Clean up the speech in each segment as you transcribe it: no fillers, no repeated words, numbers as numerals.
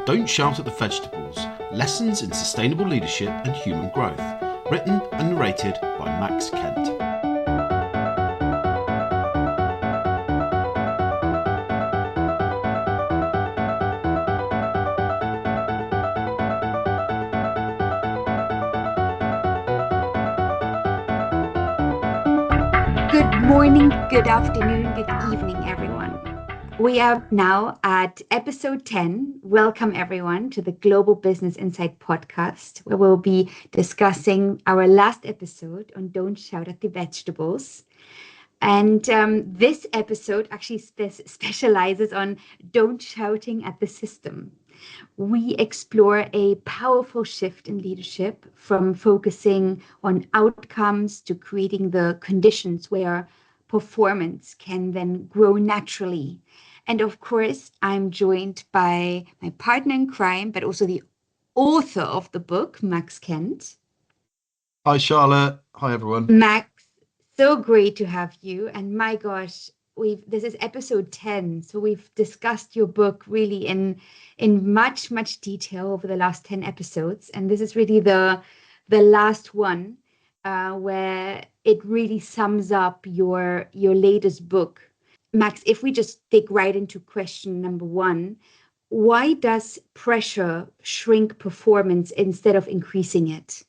Don't Shout at the Vegetables, Lessons in Sustainable Leadership and Human Growth, written and narrated by Max Kent. Good morning, good afternoon, good evening, everyone. We are now at episode 10. Welcome, everyone, to the Global Business Insight podcast, where we'll be discussing our last episode on Don't Shout at the Vegetables. And this episode actually specializes on don't shouting at the system. We explore a powerful shift in leadership from focusing on outcomes to creating the conditions where performance can then grow naturally. And of course, I'm joined by my partner in crime, but also the author of the book, Max Kent. Hi, Charlotte. Hi, everyone. Max, so great to have you. And my gosh, this is episode 10. So we've discussed your book really in much detail over the last 10 episodes. And this is really the last one where it really sums up your latest book. Max, if we just dig right into question number one, why does pressure shrink performance instead of increasing it?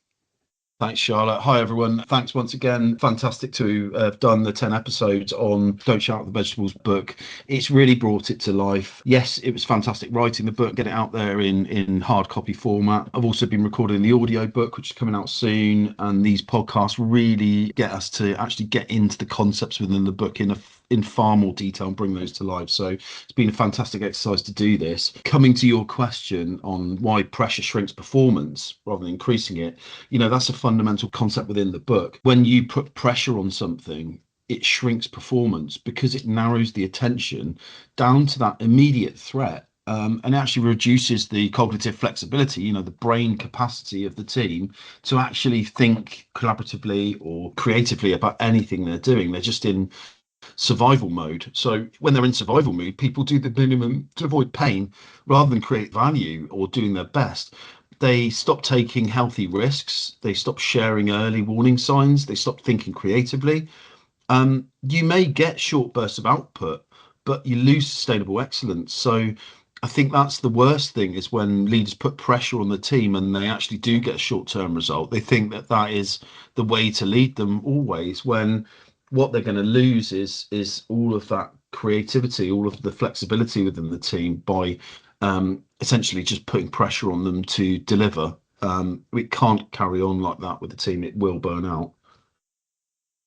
Thanks, Charlotte. Hi, everyone. Thanks once again. Fantastic to have done the 10 episodes on Don't Shout at the Vegetables book. It's really brought it to life. Yes, it was fantastic writing the book, get it out there in hard copy format. I've also been recording the audio book, which is coming out soon. And these podcasts really get us to actually get into the concepts within the book in far more detail and bring those to life. So it's been a fantastic exercise to do this. Coming to your question on why pressure shrinks performance rather than increasing it, that's a fundamental concept within the book. When you put pressure on something, it shrinks performance because it narrows the attention down to that immediate threat. And it actually reduces the cognitive flexibility, the brain capacity of the team to actually think collaboratively or creatively about anything they're doing. They're just in survival mode. So when they're in survival mode, people do the minimum to avoid pain rather than create value or doing their best. They stop taking healthy risks. They stop sharing early warning signs. They stop thinking creatively. You may get short bursts of output, but you lose sustainable excellence. So I think that's the worst thing, is when leaders put pressure on the team and they actually do get a short-term result. They think that is the way to lead them always, when what they're going to lose is all of that creativity, all of the flexibility within the team by essentially just putting pressure on them to deliver. We can't carry on like that with the team. It will burn out.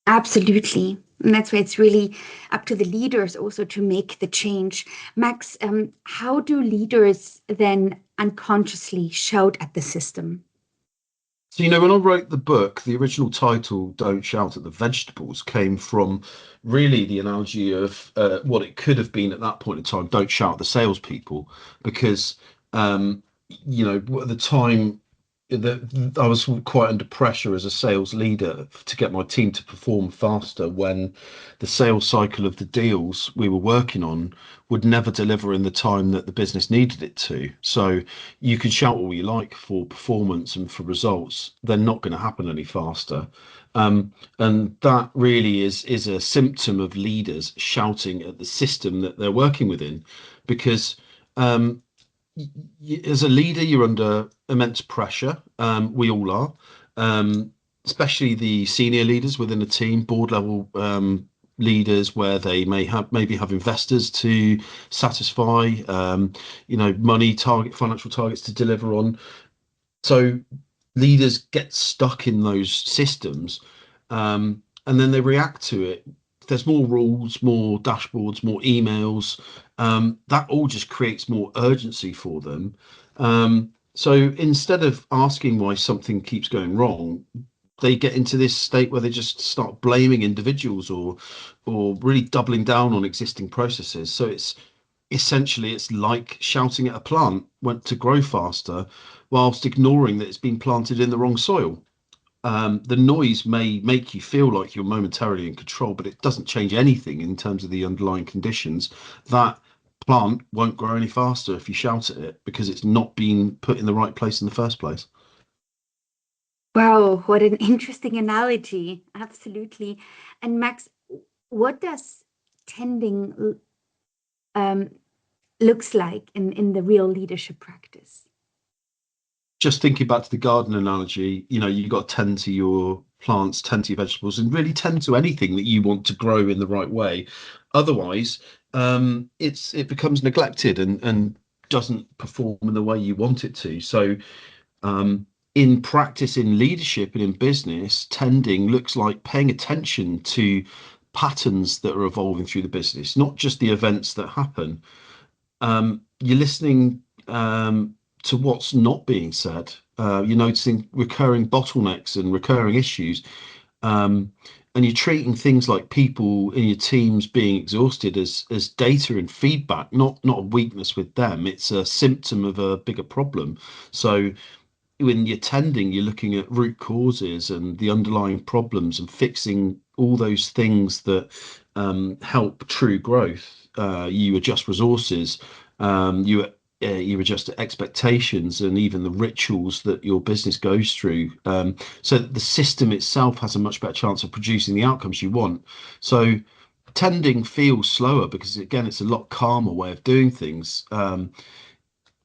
Absolutely. And that's why it's really up to the leaders also to make the change. Max, how do leaders then unconsciously shout at the system? So, when I wrote the book, the original title, Don't Shout at the Vegetables, came from really the analogy of what it could have been at that point in time. Don't shout at the salespeople, because, at the time, I was quite under pressure as a sales leader to get my team to perform faster when the sales cycle of the deals we were working on would never deliver in the time that the business needed it to. So you can shout all you like for performance and for results, they're not going to happen any faster. And that really is a symptom of leaders shouting at the system that they're working within, because as a leader, you're under immense pressure. We all are, especially the senior leaders within a team, board level leaders, where they maybe have investors to satisfy, financial targets to deliver on. So leaders get stuck in those systems, and then they react to it. There's more rules, more dashboards, more emails. That all just creates more urgency for them. So instead of asking why something keeps going wrong, they get into this state where they just start blaming individuals or really doubling down on existing processes. So it's like shouting at a plant went to grow faster whilst ignoring that it's been planted in the wrong soil. The noise may make you feel like you're momentarily in control, but it doesn't change anything in terms of the underlying conditions that plant won't grow any faster if you shout at it because it's not being put in the right place in the first place. Wow, what an interesting analogy. Absolutely. And Max, what does tending um, looks like in the real leadership practice? Just thinking back to the garden analogy, you've got to tend to your plants, tend to your vegetables, and really tend to anything that you want to grow in the right way. Otherwise, it becomes neglected and doesn't perform in the way you want it to. So, in practice, in leadership and in business, tending looks like paying attention to patterns that are evolving through the business, not just the events that happen. You're listening to what's not being said. You're noticing recurring bottlenecks and recurring issues. Um, and you're treating things like people in your teams being exhausted as data and feedback, not a weakness with them. It's a symptom of a bigger problem. So when you're tending, you're looking at root causes and the underlying problems and fixing all those things that help true growth. You adjust resources, you adjust expectations, and even the rituals that your business goes through. So the system itself has a much better chance of producing the outcomes you want. So tending feels slower because again, it's a lot calmer way of doing things.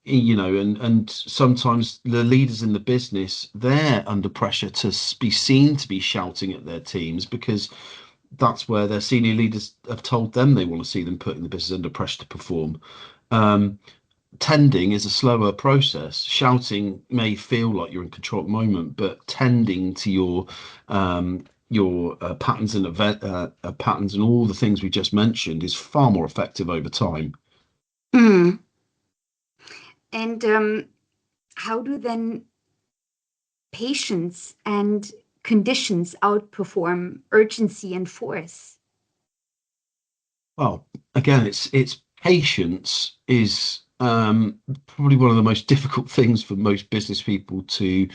And sometimes the leaders in the business, they're under pressure to be seen to be shouting at their teams because that's where their senior leaders have told them they want to see them putting the business under pressure to perform. um, Tending is a slower process. Shouting may feel like you're in control at the moment, but tending to your patterns and patterns and all the things we just mentioned is far more effective over time. Mm. And how do then patience and conditions outperform urgency and force? Well, again, it's patience is probably one of the most difficult things for most business people to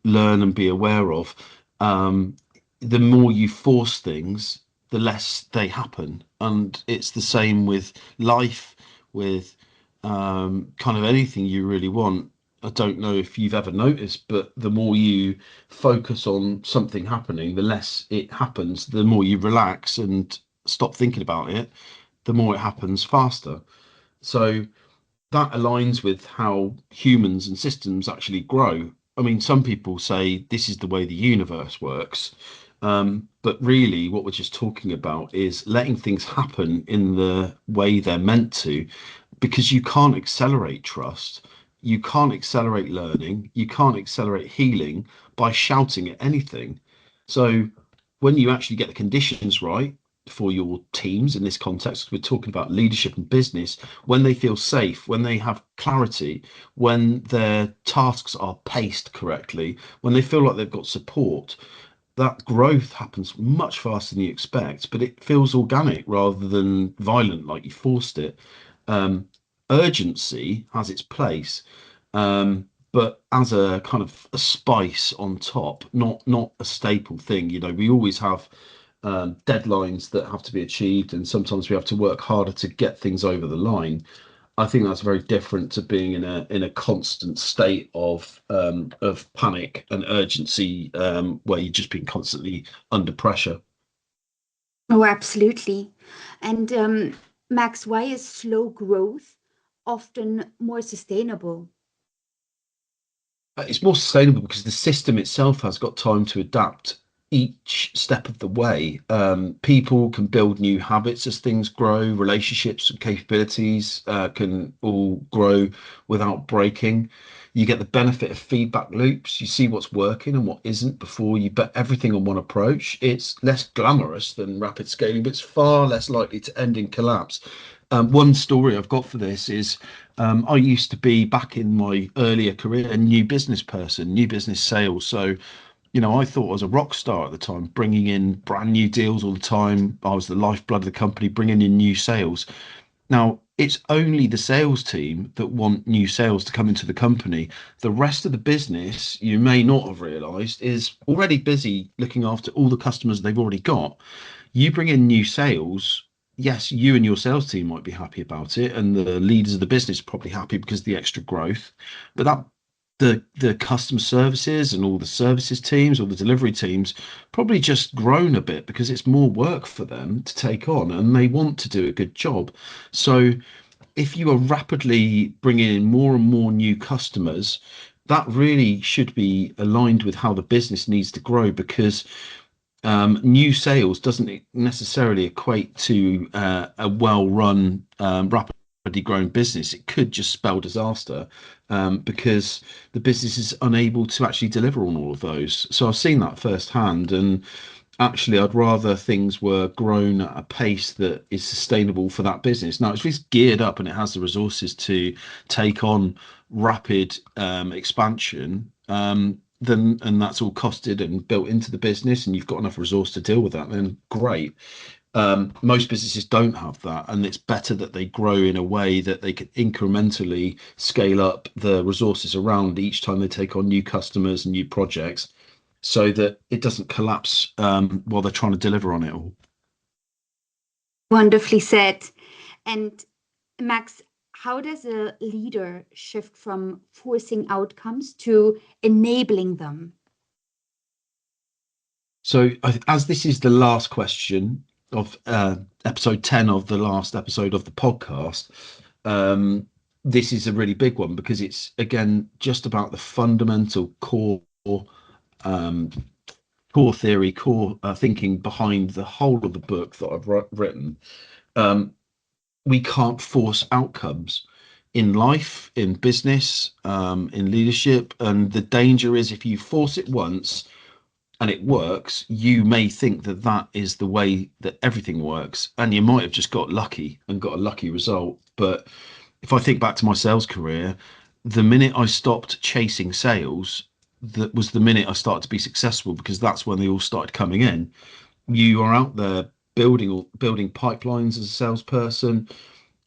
learn and be aware of. Um, the more you force things, the less they happen, and it's the same with life, with kind of anything you really want. I don't know if you've ever noticed, but the more you focus on something happening, the less it happens. The more you relax and stop thinking about it, the more it happens faster. So that aligns with how humans and systems actually grow. I mean, some people say this is the way the universe works. But really, what we're just talking about is letting things happen in the way they're meant to, because you can't accelerate trust, you can't accelerate learning, you can't accelerate healing by shouting at anything. So when you actually get the conditions right for your teams in this context, we're talking about leadership and business, when they feel safe, when they have clarity, when their tasks are paced correctly, when they feel like they've got support, that growth happens much faster than you expect, but it feels organic rather than violent, like you forced it. Um, Urgency has its place, but as a kind of a spice on top, not a staple thing. We always have deadlines that have to be achieved, and sometimes we have to work harder to get things over the line. I think that's very different to being in a constant state of panic and urgency, where you're just being constantly under pressure. Oh, absolutely. And Max, why is slow growth often more sustainable? It's more sustainable because the system itself has got time to adapt each step of the way. People can build new habits as things grow, relationships and capabilities can all grow without breaking. You get the benefit of feedback loops. You see what's working and what isn't before you bet everything on one approach. It's less glamorous than rapid scaling, but it's far less likely to end in collapse. One story I've got for this is I used to be back in my earlier career a new business person, new business sales. So, I thought I was a rock star at the time, bringing in brand new deals all the time. I was the lifeblood of the company, bringing in new sales. Now, it's only the sales team that want new sales to come into the company. The rest of the business, you may not have realized, is already busy looking after all the customers they've already got. You bring in new sales, yes, you and your sales team might be happy about it, and the leaders of the business are probably happy because of the extra growth, but that the customer services and all the services teams or the delivery teams probably just grown a bit because it's more work for them to take on and they want to do a good job. So if you are rapidly bringing in more and more new customers, that really should be aligned with how the business needs to grow, because new sales doesn't necessarily equate to a well-run, rapidly growing business. It could just spell disaster, because the business is unable to actually deliver on all of those. So I've seen that firsthand, and actually I'd rather things were grown at a pace that is sustainable for that business. Now, if it's geared up and it has the resources to take on rapid expansion, then, and that's all costed and built into the business, and you've got enough resource to deal with that, then great. Most businesses don't have that, and it's better that they grow in a way that they can incrementally scale up the resources around each time they take on new customers and new projects, so that it doesn't collapse while they're trying to deliver on it all. Wonderfully said. And Max, how does a leader shift from forcing outcomes to enabling them? So, as this is the last question of episode 10 of the last episode of the podcast, this is a really big one, because it's, again, just about the fundamental um, core theory, core thinking behind the whole of the book that I've written. We can't force outcomes in life, in business, in leadership. And the danger is, if you force it once and it works, you may think that that is the way that everything works. And you might have just got lucky and got a lucky result. But if I think back to my sales career, the minute I stopped chasing sales, that was the minute I started to be successful, because that's when they all started coming in. You are out there building pipelines as a salesperson,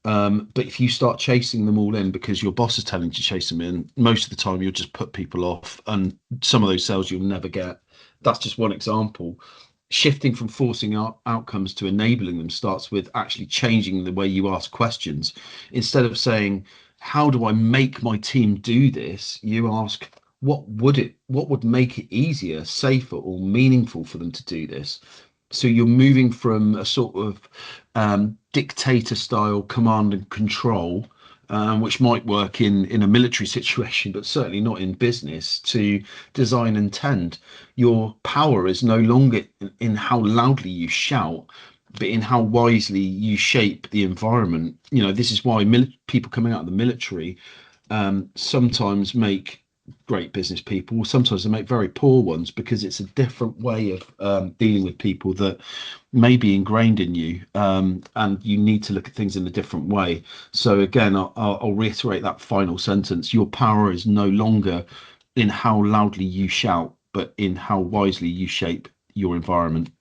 but if you start chasing them all in because your boss is telling you to chase them in, most of the time you'll just put people off, and some of those sales you'll never get. That's just one example. Shifting from forcing outcomes to enabling them starts with actually changing the way you ask questions. Instead of saying, how do I make my team do this? You ask, what would make it easier, safer, or meaningful for them to do this? So you're moving from a sort of dictator style command and control, which might work in a military situation, but certainly not in business, to design and tend. Your power is no longer in how loudly you shout, but in how wisely you shape the environment. You know, this is why people coming out of the military sometimes make great business people, sometimes they make very poor ones, because it's a different way of dealing with people that may be ingrained in you, and you need to look at things in a different way. So again, I'll reiterate that final sentence: your power is no longer in how loudly you shout, but in how wisely you shape your environment.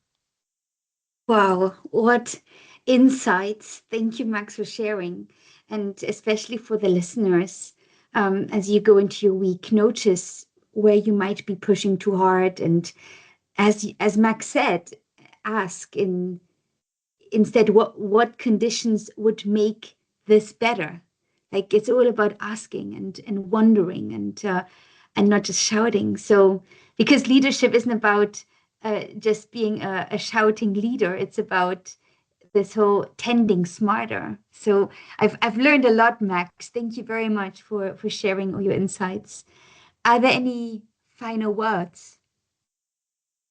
Wow, what insights. Thank you, Max, for sharing. And especially for the listeners, as you go into your week, notice where you might be pushing too hard. And as Max said, ask instead what conditions would make this better. Like, it's all about asking and wondering, and not just shouting. So, because leadership isn't about just being a shouting leader, it's about this whole tending smarter. So I've learned a lot, Max. Thank you very much for sharing all your insights. Are there any final words?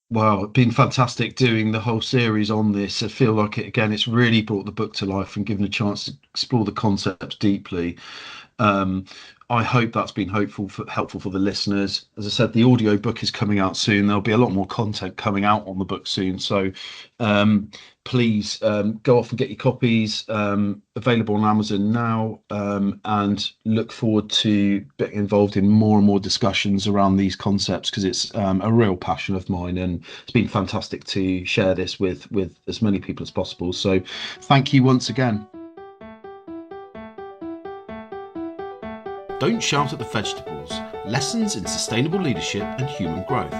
Wow, it's been fantastic doing the whole series on this. I feel like it's really brought the book to life and given a chance to explore the concepts deeply. Um, I hope that's been helpful for the listeners. As I said, the audio book is coming out soon. There'll be a lot more content coming out on the book soon. So please go off and get your copies, available on Amazon now, and look forward to getting involved in more and more discussions around these concepts, because it's a real passion of mine, and it's been fantastic to share this with as many people as possible. So thank you once again. Don't Shout at the Vegetables: Lessons in Sustainable Leadership and Human Growth.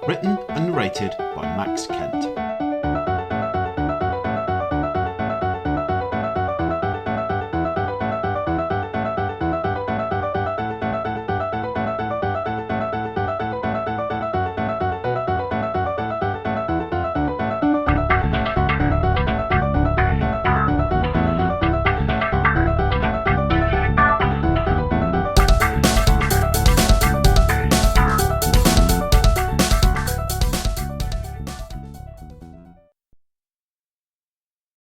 Written and narrated by Max Kent.